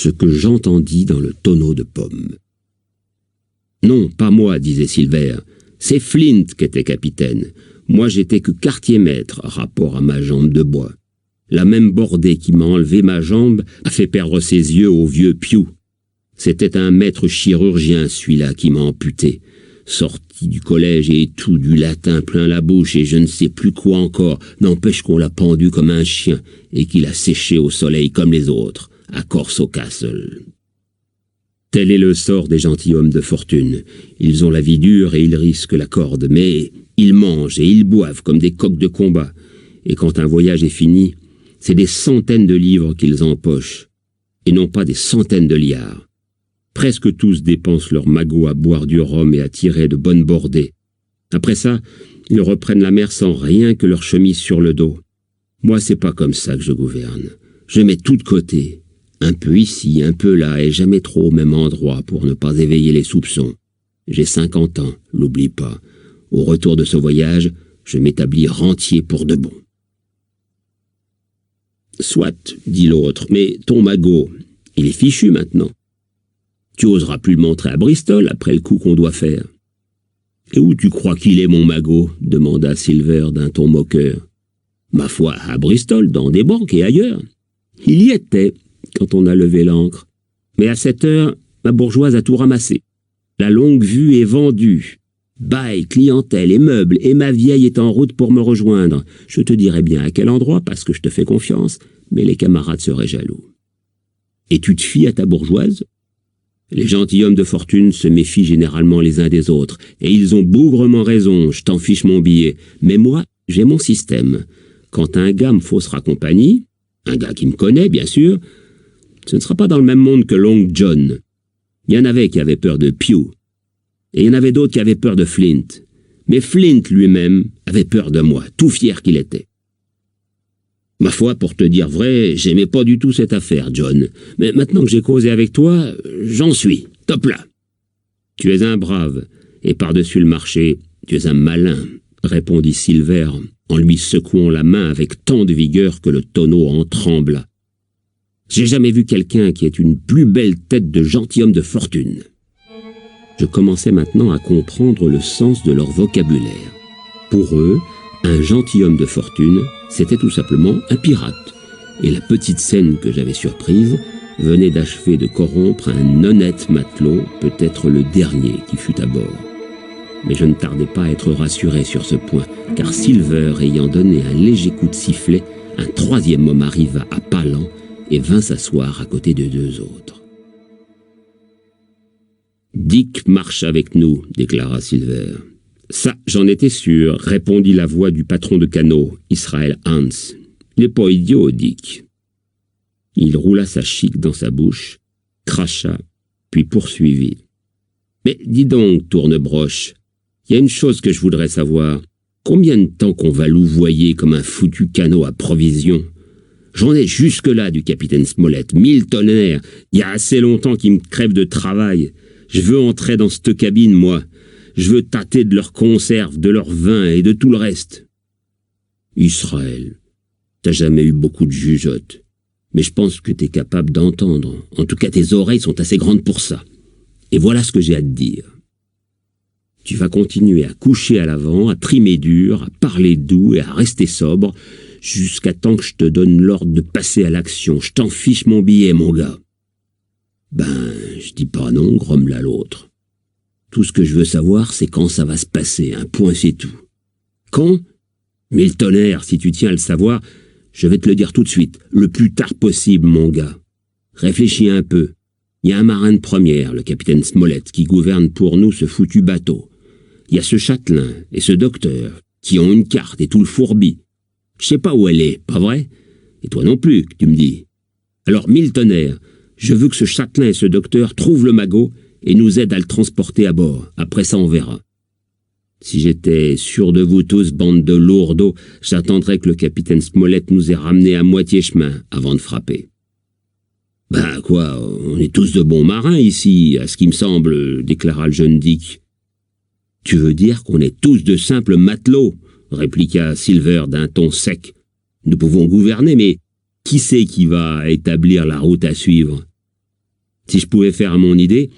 ce que j'entendis dans le tonneau de pommes. « Non, pas moi, disait Silver. C'est Flint qui était capitaine. Moi, j'étais que quartier-maître, rapport à ma jambe de bois. La même bordée qui m'a enlevé ma jambe a fait perdre ses yeux au vieux Pew. C'était un maître chirurgien, celui-là, qui m'a amputé. Sorti du collège et tout, du latin plein la bouche et je ne sais plus quoi encore, n'empêche qu'on l'a pendu comme un chien et qu'il a séché au soleil comme les autres, à Corso Castle. Tel est le sort des gentilshommes de fortune. Ils ont la vie dure et ils risquent la corde, mais ils mangent et ils boivent comme des coqs de combat. Et quand un voyage est fini, c'est des centaines de livres qu'ils empochent, et non pas des centaines de liards. Presque tous dépensent leur magot à boire du rhum et à tirer de bonnes bordées. Après ça, ils reprennent la mer sans rien que leur chemise sur le dos. Moi, c'est pas comme ça que je gouverne. Je mets tout de côté. Un peu ici, un peu là, et jamais trop au même endroit pour ne pas éveiller les soupçons. J'ai 50 ans, l'oublie pas. Au retour de ce voyage, je m'établis rentier pour de bon. Soit, dit l'autre, mais ton magot, il est fichu maintenant. Tu oseras plus le montrer à Bristol après le coup qu'on doit faire. Et où tu crois qu'il est, mon magot? Demanda Silver d'un ton moqueur. Ma foi, à Bristol, dans des banques et ailleurs. Il y était, quand on a levé l'ancre. Mais à 7 heures, ma bourgeoise a tout ramassé. La longue vue est vendue. Bail, clientèle et meubles, et ma vieille est en route pour me rejoindre. Je te dirai bien à quel endroit, parce que je te fais confiance, mais les camarades seraient jaloux. Et tu te fies à ta bourgeoise? Les gentilshommes de fortune se méfient généralement les uns des autres, et ils ont bougrement raison, je t'en fiche mon billet. Mais moi, j'ai mon système. Quand un gars me faussera compagnie, un gars qui me connaît, bien sûr, ce ne sera pas dans le même monde que Long John. Il y en avait qui avaient peur de Pew, et il y en avait d'autres qui avaient peur de Flint. Mais Flint lui-même avait peur de moi, tout fier qu'il était. Ma foi, pour te dire vrai, j'aimais pas du tout cette affaire, John. Mais maintenant que j'ai causé avec toi, j'en suis, top là. Tu es un brave, et par-dessus le marché, tu es un malin, répondit Silver, en lui secouant la main avec tant de vigueur que le tonneau en trembla. J'ai jamais vu quelqu'un qui ait une plus belle tête de gentilhomme de fortune. Je commençais maintenant à comprendre le sens de leur vocabulaire. Pour eux, un gentilhomme de fortune, c'était tout simplement un pirate, et la petite scène que j'avais surprise venait d'achever de corrompre un honnête matelot, peut-être le dernier qui fut à bord. Mais je ne tardais pas à être rassuré sur ce point, car Silver ayant donné un léger coup de sifflet, un troisième homme arriva à pas lents et vint s'asseoir à côté de deux autres. « Dick marche avec nous, déclara Silver. « Ça, j'en étais sûr, répondit la voix du patron de canot, Israel Hans. Il n'est pas idiot, Dick. » Il roula sa chique dans sa bouche, cracha, puis poursuivit. « Mais dis donc, Tournebroche, il y a une chose que je voudrais savoir. Combien de temps qu'on va louvoyer comme un foutu canot à provisions? J'en ai jusque-là du capitaine Smollett, 1000 tonnerres. Il y a assez longtemps qu'il me crève de travail. Je veux entrer dans cette cabine, moi. Je veux tâter de leurs conserves, de leur vin et de tout le reste. » Israël, t'as jamais eu beaucoup de jugeote. Mais je pense que t'es capable d'entendre. En tout cas, tes oreilles sont assez grandes pour ça. Et voilà ce que j'ai à te dire. Tu vas continuer à coucher à l'avant, à trimer dur, à parler doux et à rester sobre, jusqu'à temps que je te donne l'ordre de passer à l'action. Je t'en fiche mon billet, mon gars. Ben, je dis pas non, grommela l'autre. Tout ce que je veux savoir, c'est quand ça va se passer, un point c'est tout. Quand? 1000 tonnerres, si tu tiens à le savoir, je vais te le dire tout de suite, le plus tard possible, mon gars. Réfléchis un peu. Il y a un marin de première, le capitaine Smollett, qui gouverne pour nous ce foutu bateau. Il y a ce châtelain et ce docteur, qui ont une carte et tout le fourbi. Je sais pas où elle est, pas vrai? Et toi non plus, que tu me dis. Alors, 1000 tonnerres, je veux que ce châtelain et ce docteur trouvent le magot et nous aident à le transporter à bord. Après ça, on verra. Si j'étais sûr de vous tous, bande de lourdeaux, j'attendrais que le capitaine Smollett nous ait ramenés à moitié chemin avant de frapper. Ben quoi, on est tous de bons marins ici, à ce qui me semble, déclara le jeune Dick. Tu veux dire qu'on est tous de simples matelots, répliqua Silver d'un ton sec. Nous pouvons gouverner, mais qui c'est qui va établir la route à suivre? Si je pouvais faire à mon idée,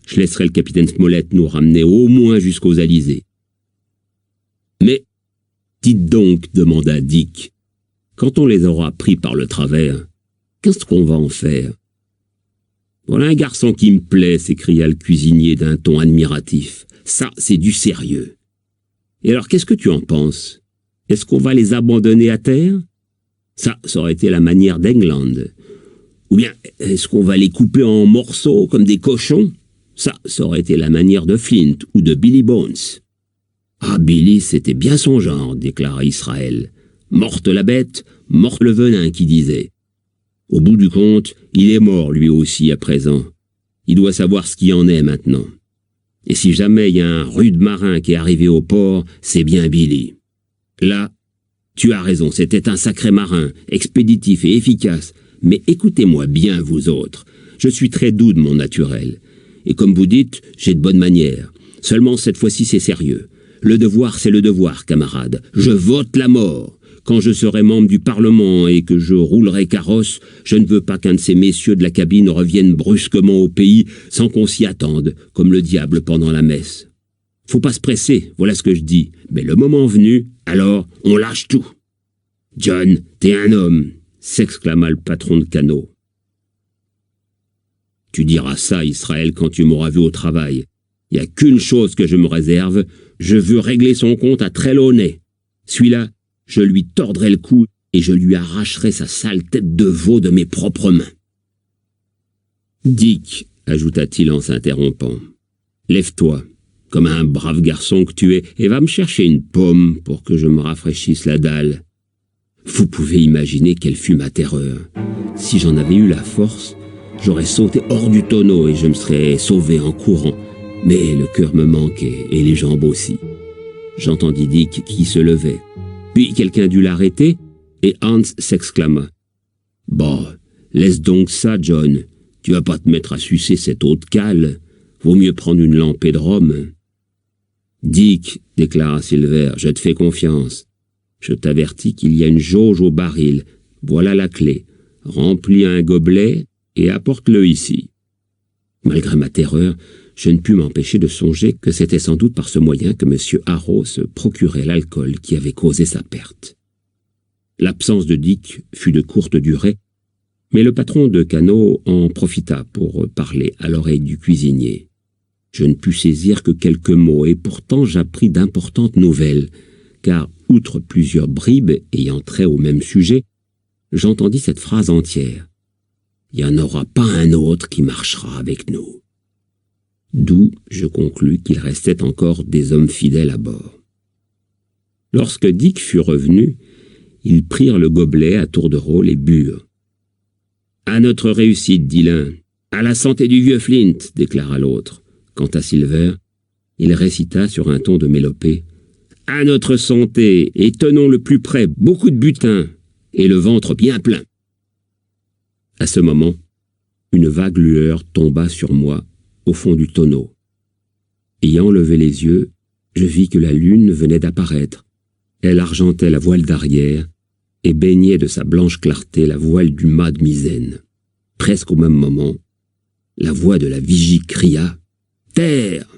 je laisserais le capitaine Smollett nous ramener au moins jusqu'aux Alizés. Mais, dites donc, demanda Dick, quand on les aura pris par le travers, qu'est-ce qu'on va en faire? Voilà un garçon qui me plaît, s'écria le cuisinier d'un ton admiratif. Ça, c'est du sérieux. Et alors, qu'est-ce que tu en penses? Est-ce qu'on va les abandonner à terre? Ça aurait été la manière d'England. Ou bien, est-ce qu'on va les couper en morceaux comme des cochons? Ça aurait été la manière de Flint ou de Billy Bones. Ah, Billy, c'était bien son genre, déclara Israël. Morte la bête, morte le venin, qui disait. Au bout du compte, il est mort lui aussi à présent. Il doit savoir ce qu'il en est maintenant. Et si jamais il y a un rude marin qui est arrivé au port, c'est bien Billy. Là, tu as raison, c'était un sacré marin, expéditif et efficace. Mais écoutez-moi bien, vous autres. Je suis très doux de mon naturel. Et comme vous dites, j'ai de bonnes manières. Seulement cette fois-ci, c'est sérieux. Le devoir, c'est le devoir, camarades. Je vote la mort. Quand je serai membre du Parlement et que je roulerai carrosse, je ne veux pas qu'un de ces messieurs de la cabine revienne brusquement au pays sans qu'on s'y attende, comme le diable pendant la messe. Faut pas se presser, voilà ce que je dis. Mais le moment venu, alors on lâche tout. John, t'es un homme, s'exclama le patron de canot. Tu diras ça, Israël, quand tu m'auras vu au travail. Il n'y a qu'une chose que je me réserve, je veux régler son compte à Trelawney. Celui-là, je lui tordrai le cou et je lui arracherai sa sale tête de veau de mes propres mains. Dick, ajouta-t-il en s'interrompant, lève-toi, comme un brave garçon que tu es, et va me chercher une pomme pour que je me rafraîchisse la dalle. Vous pouvez imaginer quelle fut ma terreur. Si j'en avais eu la force, j'aurais sauté hors du tonneau et je me serais sauvé en courant. Mais le cœur me manquait et les jambes aussi. J'entendis Dick qui se levait. Puis quelqu'un dut l'arrêter, et Hans s'exclama. « Bon, laisse donc ça, John. Tu vas pas te mettre à sucer cette eau de cale. Vaut mieux prendre une lampée de rhum. »« Dick, déclara Silver, je te fais confiance. Je t'avertis qu'il y a une jauge au baril. Voilà la clé. Remplis un gobelet et apporte-le ici. » Malgré ma terreur, je ne pus m'empêcher de songer que c'était sans doute par ce moyen que M. Harrow se procurait l'alcool qui avait causé sa perte. L'absence de Dick fut de courte durée, mais le patron de canot en profita pour parler à l'oreille du cuisinier. Je ne pus saisir que quelques mots, et pourtant j'appris d'importantes nouvelles, car, outre plusieurs bribes ayant trait au même sujet, j'entendis cette phrase entière. « Il n'y en aura pas un autre qui marchera avec nous. » D'où je conclus qu'il restait encore des hommes fidèles à bord. Lorsque Dick fut revenu, ils prirent le gobelet à tour de rôle et burent. « À notre réussite, dit l'un. « À la santé du vieux Flint, déclara l'autre. Quant à Silver, il récita sur un ton de mélopée. « À notre santé, et tenons le plus près beaucoup de butin, et le ventre bien plein. » À ce moment, une vague lueur tomba sur moi au fond du tonneau. Ayant levé les yeux, je vis que la lune venait d'apparaître. Elle argentait la voile d'arrière et baignait de sa blanche clarté la voile du mât de misaine. Presque au même moment, la voix de la vigie cria « Terre !